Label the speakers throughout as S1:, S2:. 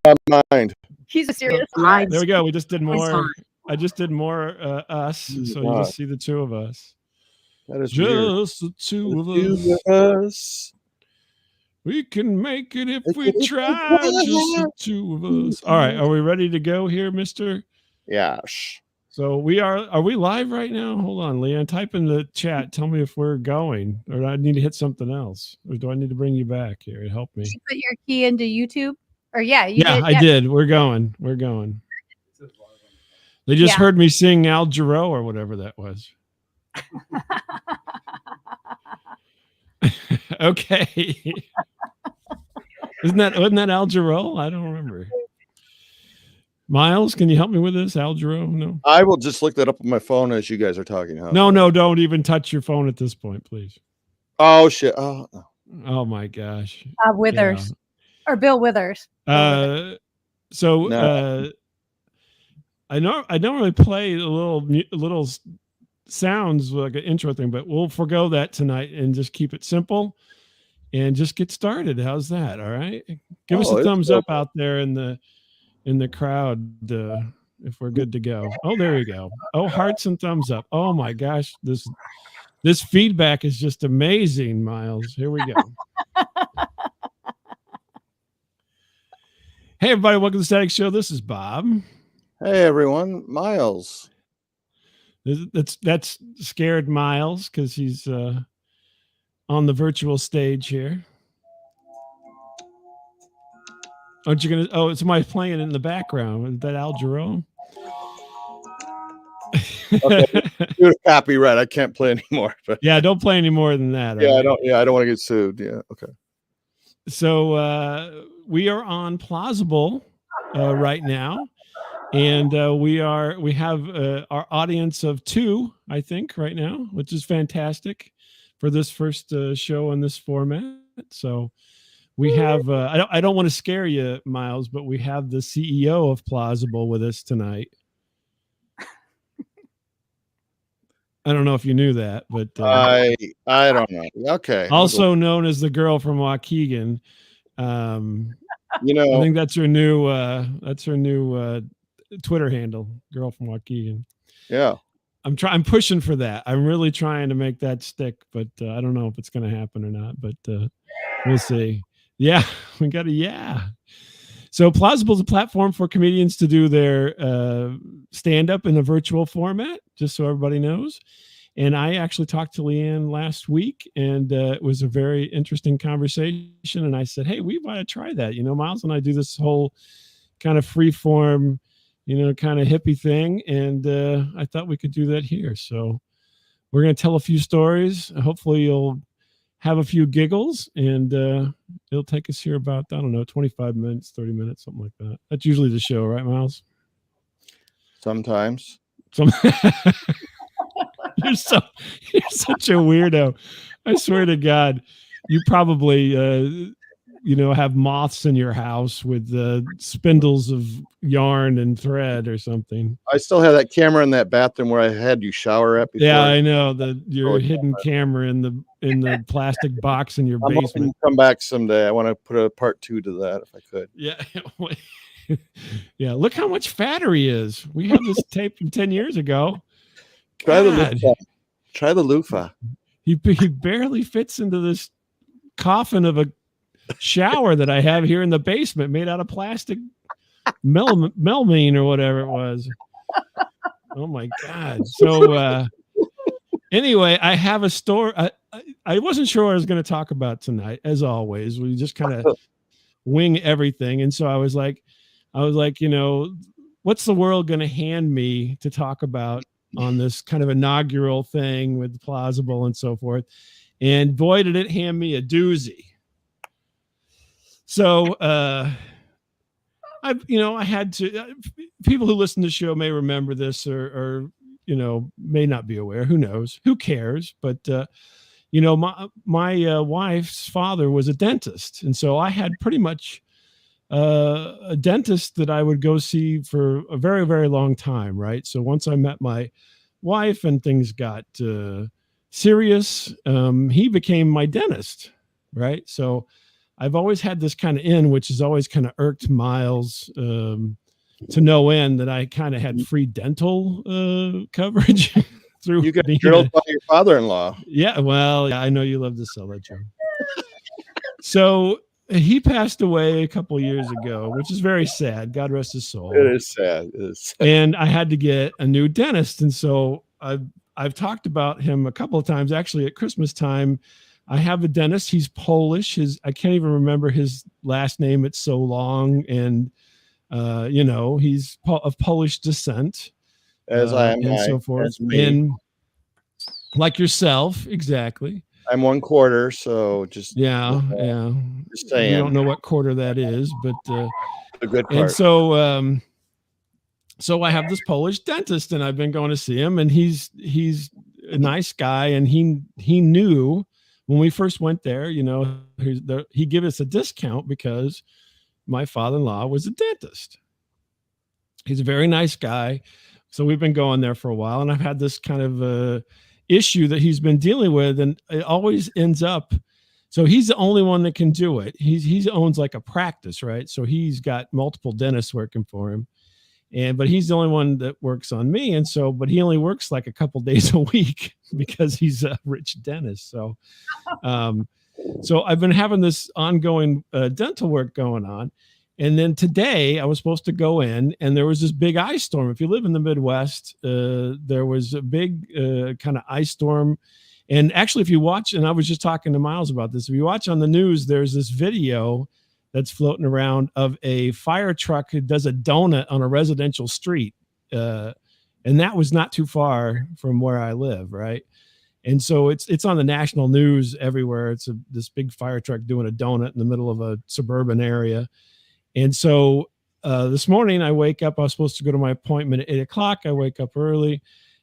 S1: my mind.
S2: He's a serious.
S3: There we go. We just did more. I just did more us, so you just see the two of us.
S1: That is
S3: just
S1: weird.
S3: the two of
S1: us.
S3: We can make it if we try. Just the two of us. All right, are we ready to go here, Mister?
S1: Yes.
S3: So are we live right now? Hold on, Leanne. Type in the chat. Tell me if we're going, or I need to hit something else, or do I need to bring you back here? Help me.
S2: Did you put your key into YouTube? Or you did.
S3: I did. We're going. They just heard me sing Al Jarreau or whatever that was. Okay. Wasn't that Al Jarreau? I don't remember. Miles, can you help me with this? Al Jarreau? No.
S1: I will just look that up on my phone as you guys are talking.
S3: No, don't even touch your phone at this point, please.
S1: Oh shit. Oh
S3: my gosh.
S2: Withers. Or Bill Withers.
S3: I normally play a little sounds like an intro thing, but we'll forgo that tonight and just keep it simple and just get started. How's that? All right. Give us a thumbs up out there in the crowd if we're good to go. Oh, there we go. Oh, hearts and thumbs up. Oh my gosh, this feedback is just amazing, Miles. Here we go. Hey everybody, welcome to the Static Show. This is Bob.
S1: Hey everyone, Miles.
S3: That's scared Miles because he's on the virtual stage here. Aren't you gonna? Oh, somebody's playing in the background. Is that Al Jarreau?
S1: Okay, copyright. I can't play anymore. But
S3: yeah, don't play any more than that.
S1: Yeah,
S3: right?
S1: I don't. Yeah, I don't want to get sued. Yeah, okay.
S3: So we are on Plausible right now, and we have our audience of 2, I think, right now, which is fantastic for this first show in this format. So we have I don't want to scare you, Miles, but we have the CEO of Plausible with us tonight. I don't know if you knew that, but
S1: I don't know. Okay.
S3: Also known as the girl from Waukegan. I think that's her new Twitter handle, girl from Waukegan.
S1: Yeah.
S3: I'm pushing for that. I'm really trying to make that stick, but I don't know if it's going to happen or not, but we'll see. Yeah, we got a So Plausible is a platform for comedians to do their stand-up in a virtual format, just so everybody knows. And I actually talked to Leanne last week, and it was a very interesting conversation. And I said, hey, we want to try that. Miles and I do this whole kind of free-form, kind of hippie thing. And I thought we could do that here. So we're going to tell a few stories. Hopefully you'll have a few giggles, and it'll take us here about, 25 minutes, 30 minutes, something like that. That's usually the show, right, Miles?
S1: Sometimes.
S3: You're such a weirdo. I swear to God, you probably, have moths in your house with spindles of yarn and thread or something.
S1: I still have that camera in that bathroom where I had you shower at before.
S3: Yeah, I know your hidden camera in the plastic box in your basement.
S1: Come back someday. I want to put a part 2 to that if I could.
S3: Yeah. Yeah. Look how much fatter he is. We have this tape from 10 years ago.
S1: Try the loofah. Try the loofah.
S3: He barely fits into this coffin of a shower that I have here in the basement, made out of plastic melamine or whatever it was. Oh my God. So anyway, I have a story. I wasn't sure what I was going to talk about tonight. As always, we just kind of wing everything. And so I was like, what's the world going to hand me to talk about on this kind of inaugural thing with Plausible and so forth? And boy, did it hand me a doozy. So I had to, people who listen to the show may remember this or may not be aware. Who knows? Who cares? But my wife's father was a dentist, and so I had pretty much a dentist that I would go see for a very, very long time, right? So once I met my wife and things got serious, he became my dentist, right? So I've always had this kind of in, which has always kind of irked Miles to no end, that I kind of had free dental coverage through
S1: You got
S3: being
S1: drilled by your father-in-law.
S3: yeah, well, yeah, I know you love to sell that joke. So he passed away a couple of years ago, which is very sad. God rest his soul.
S1: It is sad. It is sad.
S3: And I had to get a new dentist, and so I've talked about him a couple of times. Actually, at Christmas time, I have a dentist. He's Polish. I can't even remember his last name. It's so long, and he's of Polish descent,
S1: As I am,
S3: and so forth. And like yourself, exactly.
S1: I'm 1/4, so just
S3: yeah.
S1: Just saying.
S3: We don't know what quarter that is, but
S1: the good part.
S3: and so so I have this Polish dentist, and I've been going to see him, and he's a nice guy, and he knew when we first went there, he gave us a discount because my father-in-law was a dentist. He's a very nice guy. So we've been going there for a while, and I've had this kind of issue that he's been dealing with, and it always ends up. So he's the only one that can do it. He owns like a practice, right? So he's got multiple dentists working for him, but he's the only one that works on me. And so, but he only works like a couple days a week because he's a rich dentist. So, so I've been having this ongoing dental work going on. And then today I was supposed to go in, and there was this big ice storm. If you live in the Midwest, there was a big kind of ice storm. And actually, if you watch, and I was just talking to Miles about this, if you watch on the news, there's this video that's floating around of a fire truck who does a donut on a residential street. And that was not too far from where I live, right? And so it's on the national news everywhere. It's this big fire truck doing a donut in the middle of a suburban area. And so this morning I wake up, I was supposed to go to my appointment at 8:00. I wake up early,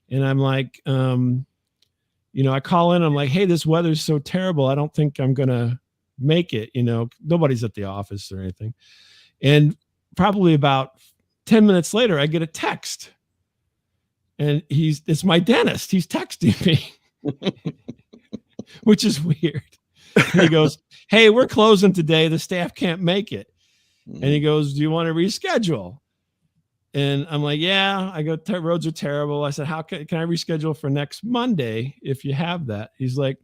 S3: and I'm like, I call in, I'm like, hey, this weather's so terrible, I don't think I'm going to make it. Nobody's at the office or anything. And probably about 10 minutes later, I get a text, and it's my dentist. He's texting me, which is weird. And he goes, hey, we're closing today. The staff can't make it. And he goes, do you want to reschedule? And I'm like, yeah. I go, roads are terrible. I said, how can I reschedule for next Monday if you have that? He's like,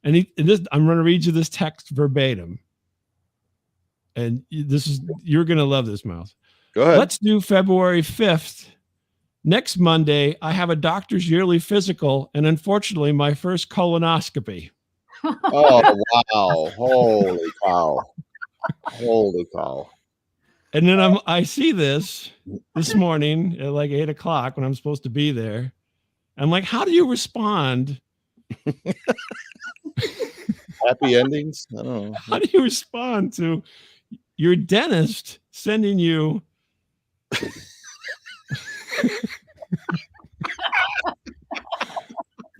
S3: I'm going to read you this text verbatim. And you're going to love this, Miles.
S1: Go ahead.
S3: Let's do February 5th. Next Monday, I have a doctor's yearly physical, and unfortunately, my first colonoscopy.
S1: Oh, wow. Holy cow. Holy cow.
S3: And then I see this morning at like 8:00 when I'm supposed to be there. I'm like, how do you respond?
S1: Happy endings? I don't know.
S3: How do you respond to your dentist sending you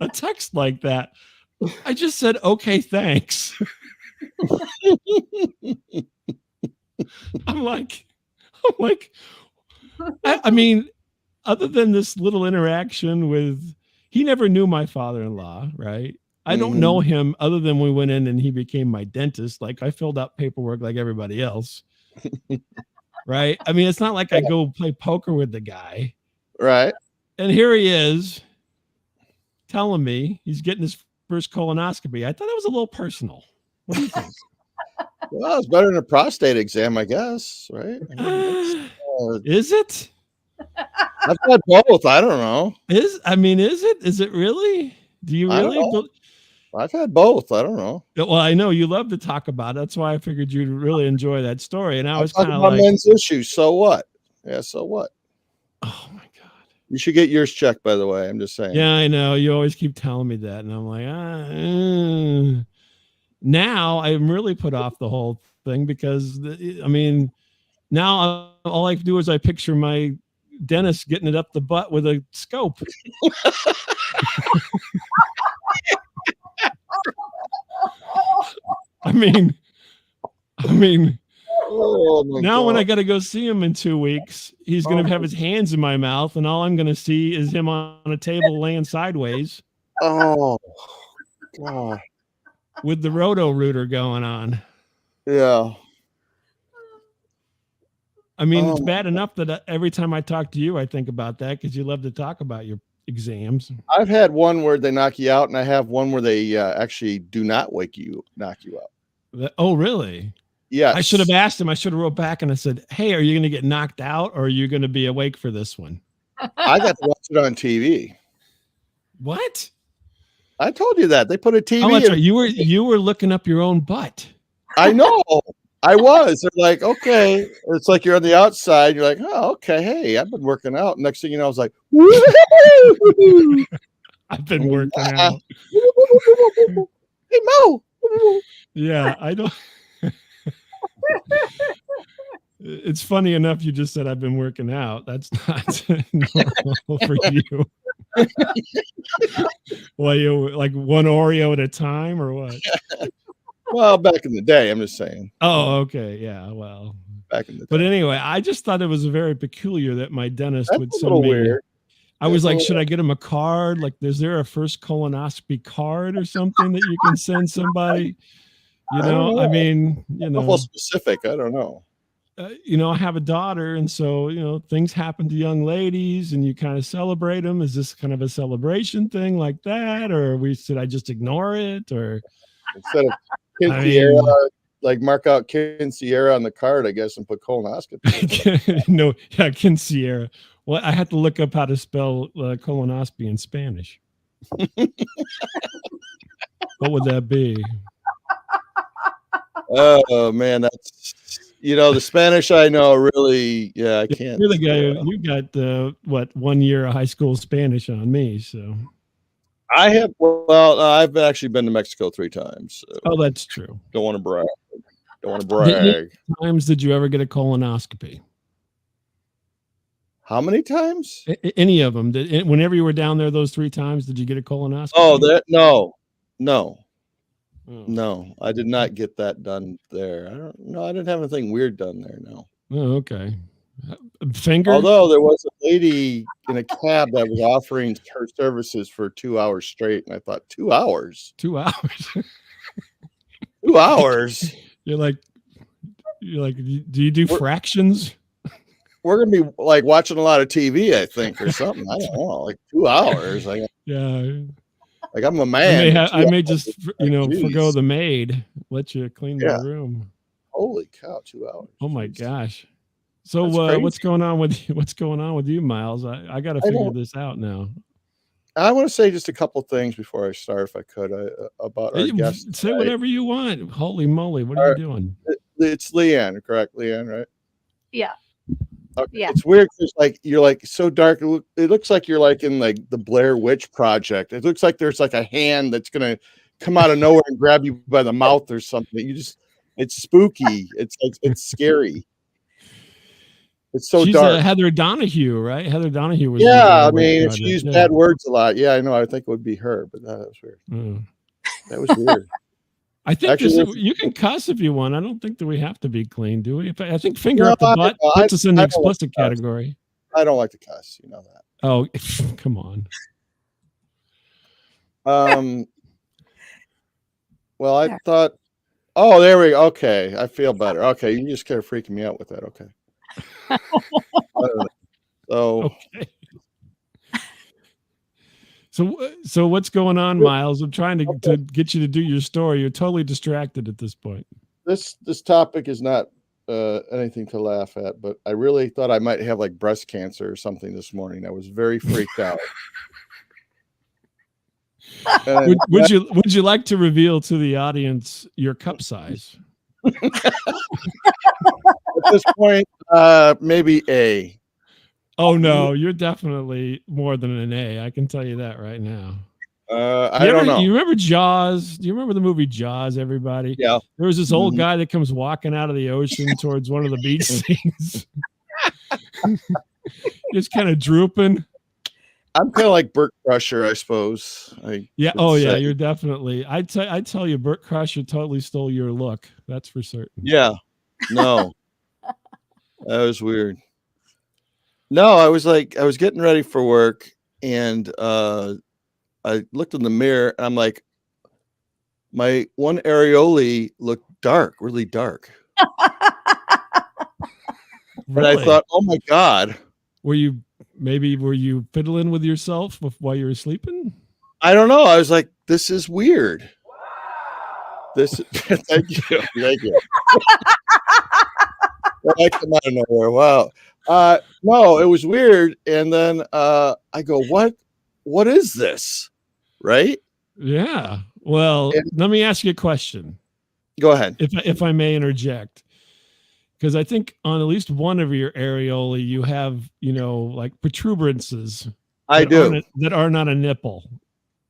S3: a text like that? I just said, okay, thanks. I'm like, I mean, other than this little interaction with, he never knew my father-in-law, right? I don't know him other than we went in and he became my dentist. Like, I filled out paperwork like everybody else, right? I mean, it's not like I go play poker with the guy.
S1: Right.
S3: And here he is telling me he's getting his first colonoscopy. I thought it was a little personal. What do you think?
S1: Well, it's better than a prostate exam, I guess, right?
S3: Is it?
S1: I've had both. I don't know.
S3: Is it? Is it really? Do you really?
S1: I've had both. I don't know.
S3: Well, I know you love to talk about it. That's why I figured you'd really enjoy that story. And I was kind of
S1: like,
S3: like,
S1: men's issues. So what? Yeah. So what?
S3: Oh my God.
S1: You should get yours checked, by the way. I'm just saying.
S3: Yeah, I know. You always keep telling me that. And I'm like, Now I'm really put off the whole thing because, now all I do is I picture my dentist getting it up the butt with a scope. I mean, now when I got to go see him in 2 weeks, he's going to have his hands in my mouth, and all I'm going to see is him on a table laying sideways.
S1: Oh, God.
S3: With the roto-rooter going on.
S1: Yeah.
S3: I mean,
S1: Oh,
S3: it's bad enough that every time I talk to you, I think about that because you love to talk about your exams.
S1: I've had one where they knock you out, and I have one where they actually do not knock you out.
S3: Oh, really?
S1: Yes.
S3: I should have asked him. I should have wrote back and I said, "Hey, are you going to get knocked out, or are you going to be awake for this one?"
S1: I got to watch it on TV.
S3: What?
S1: I told you that they put a TV.
S3: Oh, that's
S1: in.
S3: right. You were looking up your own butt.
S1: I know. I was. They're like, okay. It's like you're on the outside. You're like, oh, okay. Hey, I've been working out. Next thing you know, I was like, woo-hoo!
S3: I've been working out.
S1: Hey, Mo.
S3: Yeah, I don't. It's funny enough. You just said I've been working out. That's not normal for you. Well, you like one Oreo at a time, or what?
S1: Well, back in the day, I'm just saying.
S3: Oh, okay, yeah. Well,
S1: back in the day.
S3: But anyway, I just thought it was very peculiar that my dentist
S1: That's
S3: would
S1: a
S3: send
S1: little
S3: me.
S1: weird.
S3: I was
S1: That's
S3: like, should I get him a card? Like, is there a first colonoscopy card or something that you can send somebody? You know, I mean, you know,
S1: awful specific. I don't know.
S3: You know, I have a daughter, and so you know, things happen to young ladies, and you kind of celebrate them. Is this kind of a celebration thing like that, or should I just ignore it, or
S1: instead of Kid Sierra, like mark out Kid Sierra on the card, I guess, and put colonoscopy.
S3: No, yeah, Kid Sierra. Well, I had to look up how to spell colonoscopy in Spanish. What would that be?
S1: Oh man, that's the Spanish I know really. Yeah, I can't.
S3: You're the guy you got what 1 year of high school Spanish on me. So
S1: I have. Well, I've actually been to Mexico 3 times. So
S3: oh, that's true.
S1: Don't want to brag. Don't want to brag.
S3: How many times did you ever get a colonoscopy?
S1: How many times?
S3: Any of them? Whenever you were down there those 3 times, did you get a colonoscopy?
S1: Oh, no, I did not get that done there. I didn't have anything weird done there. No.
S3: Oh, okay. Finger?
S1: Although there was a lady in a cab that was offering her services for 2 hours straight, and I thought, 2 hours?
S3: 2 hours.
S1: 2 hours?
S3: You're like, do you do fractions?
S1: We're gonna be like watching a lot of TV, I think, or something. I don't know, like 2 hours. Like,
S3: yeah.
S1: Like I'm a man.
S3: I may just forgo the maid, let you clean my room.
S1: Holy cow, 2 hours.
S3: Oh my gosh. So what's going on with you, Miles? I got to figure this out now.
S1: I want to say just a couple things before I start, if I could, about our guest.
S3: Say whatever you want. Holy moly, what are you doing?
S1: It's Leanne, correct? Leanne, right?
S2: Yeah.
S1: Okay.
S2: Yeah.
S1: It's weird because like you're like so dark. It looks like you're like in like the Blair Witch Project. It looks like there's like a hand that's gonna come out of nowhere and grab you by the mouth or something. It's spooky. It's scary. It's so
S3: She's
S1: dark.
S3: Heather Donahue, right? Heather Donahue was.
S1: Yeah, I mean, she used bad words a lot. Yeah, I know. I think it would be her, but that was weird. That was weird.
S3: I think you can cuss if you want. I don't think that we have to be clean, do we? I think finger up the butt puts us in the explicit category.
S1: I don't like to cuss. You know that.
S3: Oh, come on.
S1: Well, I thought. Oh, there we go. Okay, I feel better. Okay, you just kind of freaking me out with that. Okay.
S3: Okay. So what's going on, Miles? I'm trying to get you to do your story. You're totally distracted at this point.
S1: This topic is not anything to laugh at, but I really thought I might have like breast cancer or something this morning. I was very freaked out.
S3: Would you like to reveal to the audience your cup size?
S1: At this point, maybe A.
S3: Oh no, you're definitely more than an A. I can tell you that right now.
S1: I don't know.
S3: You remember Jaws? Do you remember the movie Jaws, everybody?
S1: Yeah.
S3: There was this old guy that comes walking out of the ocean towards one of the beach scenes. Just kind of drooping.
S1: I'm kind of like Burt Crusher, I suppose.
S3: Yeah. Oh yeah, you're definitely. I tell you, Burt Crusher totally stole your look. That's for certain.
S1: Yeah. No. That was weird. No, I was getting ready for work, and I looked in the mirror, and I'm like, my one areole looked dark, really dark.
S3: Really?
S1: And I thought, oh my God.
S3: Were you fiddling with yourself while you were sleeping?
S1: I don't know. I was like, this is weird. Thank you. Thank you. Well, I come out of nowhere. Wow. No, it was weird. And then I go, what is this? Right?
S3: Yeah. Well, let me ask you a question.
S1: Go ahead.
S3: If I may interject. Because I think on at least one of your areolae, you have, like protuberances. That are not a nipple.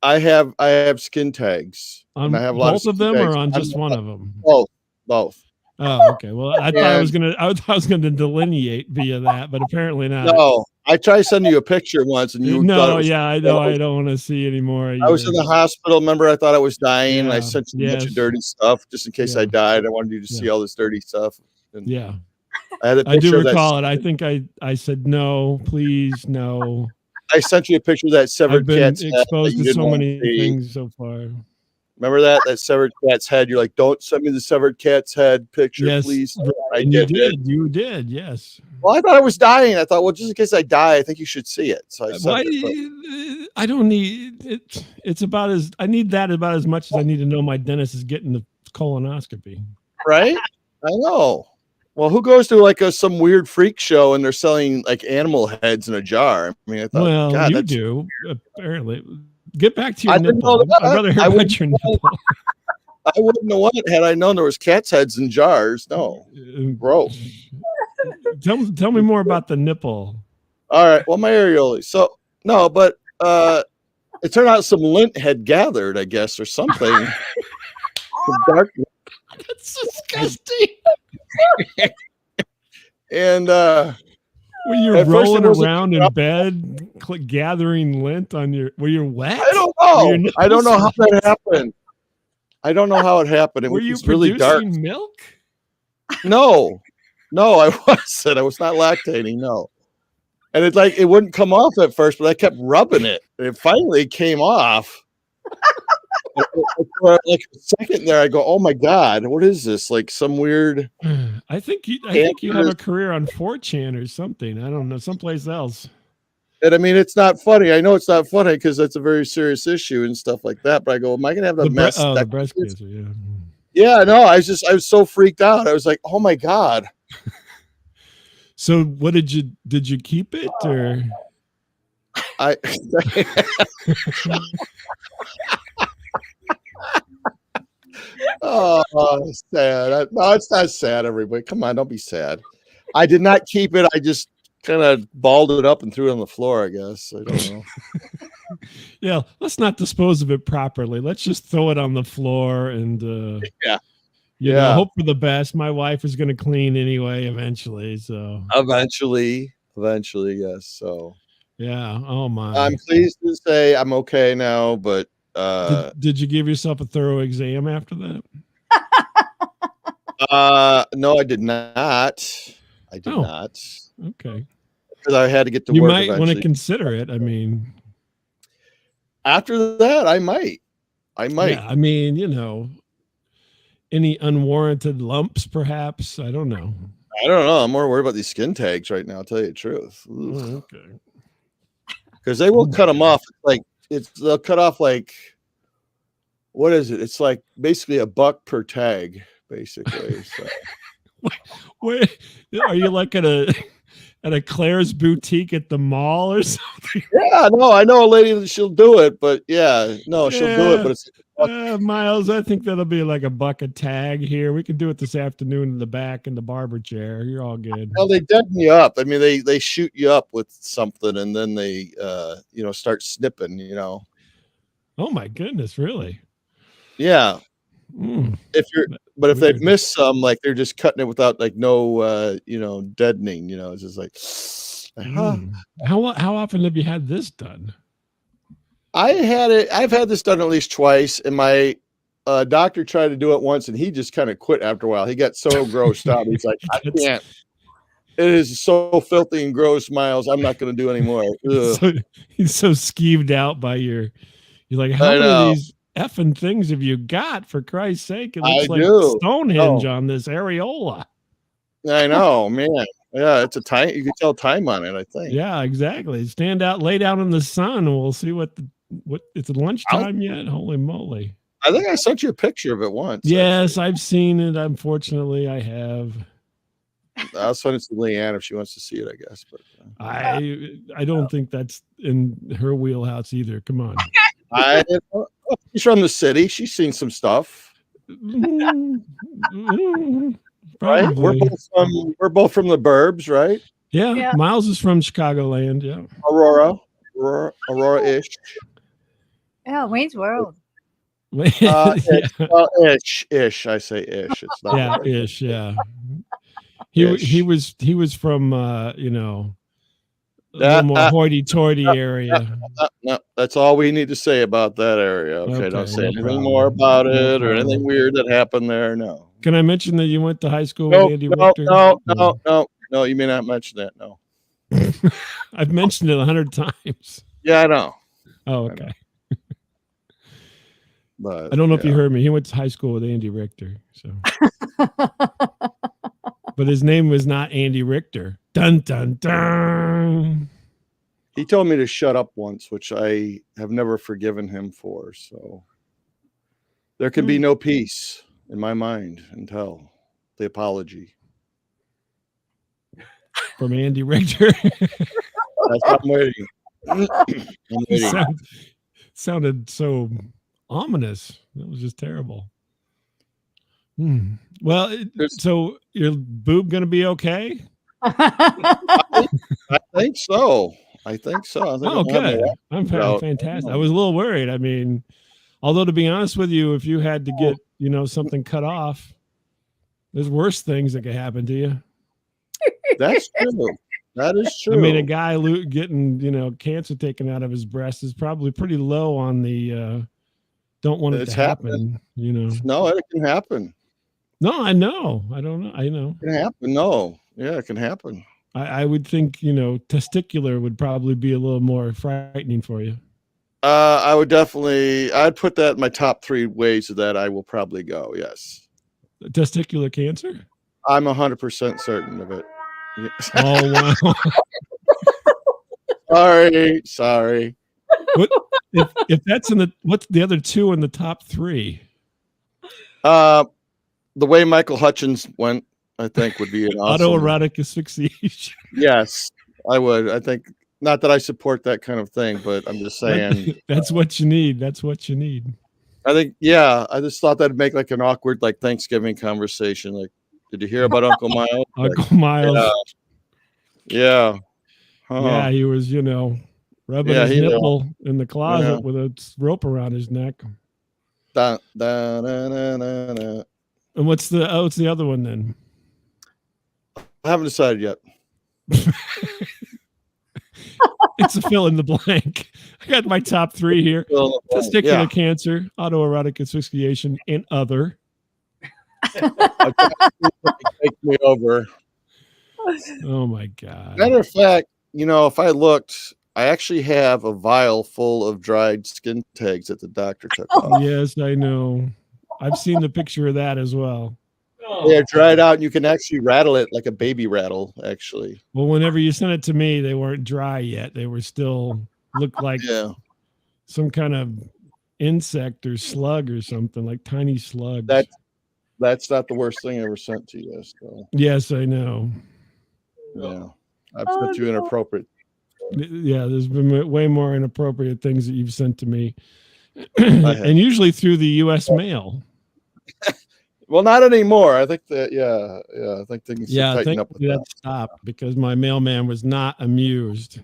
S1: I have skin tags.
S3: On
S1: I have
S3: both of them, or on just one of them?
S1: Both.
S3: Oh, okay. Well, I thought I was gonna delineate via that, but apparently not.
S1: No, I tried to send you a picture once, and you.
S3: No, yeah, I know. I don't want to see anymore.
S1: I was in the hospital. Remember, I thought I was dying.
S3: Yeah,
S1: and I sent you a bunch of dirty stuff just in case I died. I wanted you to see all this dirty stuff. And
S3: yeah,
S1: I
S3: do recall it. I think I said no, please, no.
S1: I sent you a picture of that severed cat's head.
S3: I've been exposed to so many things so far.
S1: Remember that severed cat's head? You're like, don't send me the severed cat's head picture, please. I did.
S3: You did, yes.
S1: Well, I thought I was dying. I thought, well, just in case I die, I think you should see it. So I sent it.
S3: I don't need it. I need that about as much as I need to know my dentist is getting the colonoscopy.
S1: Right? I know. Well, who goes to like some weird freak show and they're selling like animal heads in a jar? I mean, I thought,
S3: well,
S1: God,
S3: you do apparently. Get back to your nipple. I'd rather hear about your nipple.
S1: I wouldn't have won it had I known there was cats' heads in jars. No, gross.
S3: Tell me more about the nipple.
S1: All right. Well, my areolae. So no, but it turned out some lint had gathered, I guess, or something. Dark.
S3: That's disgusting.
S1: And
S3: were you rolling around in bed gathering lint on your? Were you wet?
S1: I don't know. I don't know how that happened. I don't know how it happened.
S3: Were you
S1: really dark.
S3: Milk?
S1: No, I wasn't. I was not lactating. No. And it wouldn't come off at first, but I kept rubbing it. And it finally came off. Like a second there, I go, "Oh my God, what is this? Like some weird."
S3: I think you have a career on 4chan or something. I don't know, someplace else.
S1: And I mean, it's not funny. I know it's not funny because that's a very serious issue and stuff like that. But I go, "Am I gonna have the mess?"
S3: The breast cancer, yeah.
S1: Yeah, no, I was so freaked out. I was like, "Oh my God."
S3: So, what did you keep it or?
S1: Oh, sad. No, it's not sad, everybody. Come on, don't be sad. I did not keep it. I just kind of balled it up and threw it on the floor, I guess. I don't know.
S3: Yeah, let's not dispose of it properly. Let's just throw it on the floor and you know, hope for the best. My wife is going to clean anyway eventually, so
S1: eventually, yes. So
S3: yeah. Oh my.
S1: I'm pleased to say I'm okay now, but
S3: did you give yourself a thorough exam after that?
S1: No, I did not. I did not.
S3: Okay.
S1: Because I had to get to
S3: work. You might
S1: eventually.
S3: Want to consider it. I mean,
S1: after that, I might.
S3: Yeah, I mean, you know, any unwarranted lumps, perhaps. I don't know.
S1: I'm more worried about these skin tags right now. I'll tell you the truth.
S3: Oh, okay.
S1: Because they will cut them off. They'll cut off like, what is it? It's like basically $1 per tag, basically. So.
S3: Wait, are you like at a Claire's boutique at the mall or something?
S1: Yeah, no, I know a lady that she'll do it, but she'll do it, but it's
S3: Miles, I think that'll be like $1 a tag here. We can do it this afternoon in the back in the barber chair. You're all good.
S1: Well, they deaden you up. I mean, they shoot you up with something and then they start snipping, you know.
S3: Oh my goodness, really?
S1: Yeah. If they've missed some, like they're just cutting it without like no deadening, you know, it's just like
S3: How often have you had this done? I've
S1: had this done at least twice, and my doctor tried to do it once and he just kind of quit after a while. He got so grossed out. He's like, I can't. It is so filthy and gross, Miles. I'm not going to do anymore.
S3: So, he's so skeeved out by you're like, how many of these effing things have you got, for Christ's sake? It
S1: I
S3: looks like
S1: do.
S3: Stonehenge
S1: Oh,
S3: on this areola.
S1: I know, man. Yeah, it's a time. You can tell time on it, I think.
S3: Yeah, exactly. Stand out, lay down in the sun, and we'll see what it's lunchtime yet. Holy moly!
S1: I think I sent you a picture of it once.
S3: Yes, I've seen it. Unfortunately, I have.
S1: I'll send it to Leanne if she wants to see it, I guess. But
S3: I don't think that's in her wheelhouse either. Come on.
S1: She's from the city. She's seen some stuff. Right? We're both from the burbs, right?
S3: Yeah. Miles is from Chicagoland. Yeah.
S1: Aurora-ish.
S2: Yeah, Wayne's World.
S3: Yeah.
S1: Well, ish. I say ish. It's not.
S3: Yeah, ish. Yeah. He was from a little more hoity-toity area.
S1: No, that's all we need to say about that area. Okay, don't say anything more about it or anything weird that happened there. No.
S3: Can I mention that you went to high school with Andy Richter?
S1: No. You may not mention that. No.
S3: I've mentioned it 100 times.
S1: Yeah, I know.
S3: Oh, okay.
S1: But
S3: I don't know if you heard me. He went to high school with Andy Richter. So, but his name was not Andy Richter. Dun dun dun.
S1: He told me to shut up once, which I have never forgiven him for. So there can be no peace in my mind until the apology
S3: from Andy Richter.
S1: That's what I'm waiting. I'm waiting.
S3: Sounded so ominous. That was just terrible. Well, so your boob gonna be okay?
S1: I think so.
S3: Oh, good. I'm fantastic. I was a little worried. I mean, although to be honest with you, if you had to get something cut off, there's worse things that could happen to you.
S1: That's true. That is true.
S3: I mean, a guy getting cancer taken out of his breast is probably pretty low on the don't want it to happen.
S1: No, it can happen.
S3: No, I know. I don't know. I know.
S1: It can happen. No. Yeah, it can happen.
S3: I would think, testicular would probably be a little more frightening for you.
S1: I would I'd put that in my top 3 ways that I will probably go. Yes.
S3: Testicular cancer?
S1: I'm 100% certain of it.
S3: Oh,
S1: wow. Sorry.
S3: What, if that's what's the other 2 in the top 3?
S1: The way Michael Hutchins went, I think, would be an awesome.
S3: Autoerotic asphyxiation.
S1: Yes, I would. I think, not that I support that kind of thing, but I'm just saying.
S3: That's what you need. That's what you need.
S1: I think, yeah, I just thought that'd make like an awkward, like, Thanksgiving conversation. Like, did you hear about Uncle Miles?
S3: Uncle Miles.
S1: Yeah.
S3: Yeah, he was, rubbing his nipple in the closet with a rope around his neck.
S1: Da, da, da, da, da, da.
S3: And what's the other one then?
S1: I haven't decided yet.
S3: It's a fill in the blank. I got my top 3 here: testicular cancer, autoerotic asphyxiation, and other.
S1: Take me over.
S3: Oh my God.
S1: Matter of fact, if I looked, I actually have a vial full of dried skin tags that the doctor took off.
S3: Yes, I know. I've seen the picture of that as well.
S1: They're dried out, and you can actually rattle it like a baby rattle, actually.
S3: Well, whenever you sent it to me, they weren't dry yet. They were still looked like some kind of insect or slug or something, like tiny slugs.
S1: That's not the worst thing I ever sent to you. So.
S3: Yes, I know.
S1: Yeah, I've sent you inappropriate.
S3: Yeah, there's been way more inappropriate things that you've sent to me, and usually through the U.S. mail.
S1: Well, not anymore. I think that, I think things tighten up with that.
S3: Stopped because my mailman was not amused.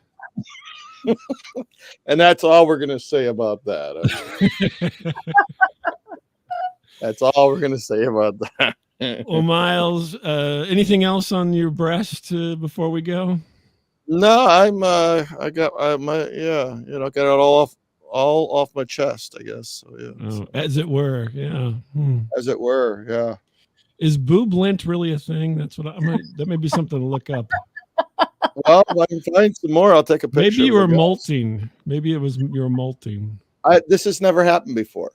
S1: And that's all we're going to say about that. That's all we're going to say about that.
S3: Well, Miles, anything else on your breast before we go?
S1: No, I got got it all off my chest, I guess. So, yeah.
S3: Oh, as it were, yeah.
S1: As it were, yeah.
S3: Is boob lint really a thing? That's what that may be something to look up.
S1: Well, if I can find some more, I'll take a picture.
S3: Maybe you were molting. Maybe you were molting.
S1: This has never happened before.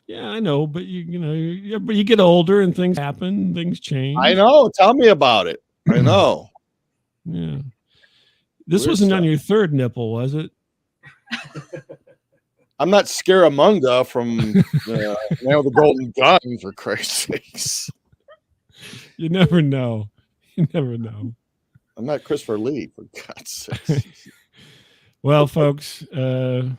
S3: Yeah, I know, but but you get older and things happen, things change.
S1: I know. Tell me about it. I know.
S3: Yeah. This
S1: Weird
S3: wasn't
S1: stuff.
S3: on your third nipple, was it?
S1: I'm not Scaramanga from Man with the Golden Gun, for Christ's sakes.
S3: You never know. You never know.
S1: I'm not Christopher Lee, for God's sakes.
S3: Well, folks, this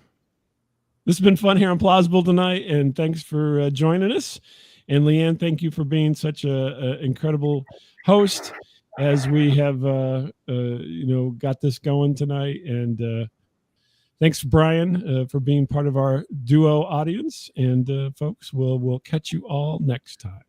S3: has been fun here on Plausible tonight, and thanks for joining us. And Leanne, thank you for being such a incredible host as we have got this going tonight. And thanks, Brian, for being part of our duo audience. And folks, we'll catch you all next time.